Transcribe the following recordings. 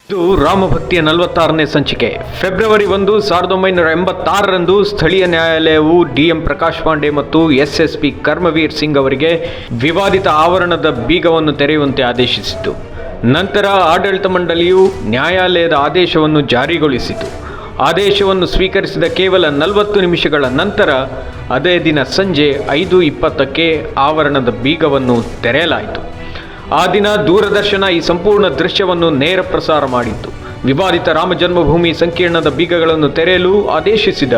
ಇದು ರಾಮಭಕ್ತಿಯ 46ನೇ ಸಂಚಿಕೆ. ಫೆಬ್ರವರಿ 1, 1986ರಂದು ಸ್ಥಳೀಯ ನ್ಯಾಯಾಲಯವು ಡಿ.ಎಂ. ಪ್ರಕಾಶ್ ಪಾಂಡೆ ಮತ್ತು ಎಸ್.ಎಸ್.ಪಿ. ಕರ್ಮವೀರ್ ಸಿಂಗ್ ಅವರಿಗೆ ವಿವಾದಿತ ಆವರಣದ ಬೀಗವನ್ನು ತೆರೆಯುವಂತೆ ಆದೇಶಿಸಿತು. ನಂತರ ಆಡಳಿತ ಮಂಡಳಿಯು ನ್ಯಾಯಾಲಯದ ಆದೇಶವನ್ನು ಜಾರಿಗೊಳಿಸಿತು. ಆದೇಶವನ್ನು ಸ್ವೀಕರಿಸಿದ ಕೇವಲ 40 ನಿಮಿಷಗಳ ನಂತರ ಅದೇ ದಿನ ಸಂಜೆ 5:20ಕ್ಕೆ ಆವರಣದ ಬೀಗವನ್ನು ತೆರೆಯಲಾಯಿತು. ಆ ದಿನ ದೂರದರ್ಶನ ಈ ಸಂಪೂರ್ಣ ದೃಶ್ಯವನ್ನು ನೇರ ಪ್ರಸಾರ ಮಾಡಿತ್ತು. ವಿವಾದಿತ ರಾಮ ಜನ್ಮಭೂಮಿ ಸಂಕೀರ್ಣದ ಬೀಗಗಳನ್ನು ತೆರೆಯಲು ಆದೇಶಿಸಿದ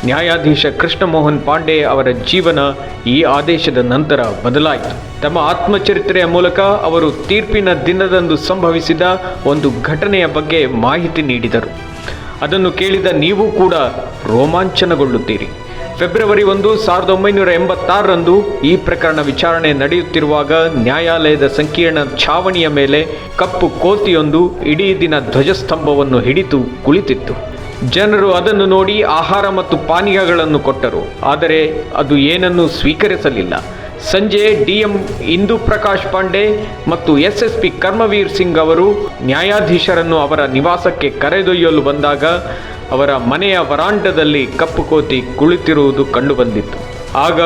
ನ್ಯಾಯಾಧೀಶ ಕೃಷ್ಣ ಮೋಹನ್ ಪಾಂಡೆ ಅವರ ಜೀವನ ಈ ಆದೇಶದ ನಂತರ ಬದಲಾಯಿತು. ತಮ್ಮ ಆತ್ಮಚರಿತ್ರೆಯ ಮೂಲಕ ಅವರು ತೀರ್ಪಿನ ದಿನದಂದು ಸಂಭವಿಸಿದ ಒಂದು ಘಟನೆಯ ಬಗ್ಗೆ ಮಾಹಿತಿ ನೀಡಿದರು. ಅದನ್ನು ಕೇಳಿದ ನೀವು ಕೂಡ ರೋಮಾಂಚನಗೊಳ್ಳುತ್ತೀರಿ. ಫೆಬ್ರವರಿ 1, 1986ರಂದು ಈ ಪ್ರಕರಣ ವಿಚಾರಣೆ ನಡೆಯುತ್ತಿರುವಾಗ ನ್ಯಾಯಾಲಯದ ಸಂಕೀರ್ಣ ಛಾವಣಿಯ ಮೇಲೆ ಕಪ್ಪು ಕೋತಿಯೊಂದು ಇಡೀ ದಿನ ಧ್ವಜಸ್ತಂಭವನ್ನು ಹಿಡಿದು ಕುಳಿತಿತ್ತು. ಜನರು ಅದನ್ನು ನೋಡಿ ಆಹಾರ ಮತ್ತು ಪಾನೀಯಗಳನ್ನು ಕೊಟ್ಟರು, ಆದರೆ ಅದು ಏನನ್ನೂ ಸ್ವೀಕರಿಸಲಿಲ್ಲ. ಸಂಜೆ ಡಿ.ಎಂ. ಇಂದು ಪ್ರಕಾಶ್ ಪಾಂಡೆ ಮತ್ತು ಎಸ್.ಎಸ್.ಪಿ. ಕರ್ಮವೀರ್ ಸಿಂಗ್ ಅವರು ನ್ಯಾಯಾಧೀಶರನ್ನು ಅವರ ನಿವಾಸಕ್ಕೆ ಕರೆದೊಯ್ಯಲು ಬಂದಾಗ ಅವರ ಮನೆಯ ವರಾಂಡದಲ್ಲಿ ಕಪ್ಪು ಕೋತಿ ಕುಳಿತಿರುವುದು ಕಂಡುಬಂದಿತ್ತು. ಆಗ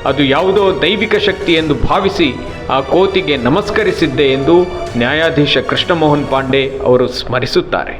ಅದು ಯಾವುದೋ ದೈವಿಕ ಶಕ್ತಿ ಎಂದು ಭಾವಿಸಿ ಆ ಕೋತಿಗೆ ನಮಸ್ಕರಿಸಿದ್ದೆ ಎಂದು ನ್ಯಾಯಾಧೀಶ ಕೃಷ್ಣ ಮೋಹನ್ ಪಾಂಡೆ ಅವರು ಸ್ಮರಿಸುತ್ತಾರೆ.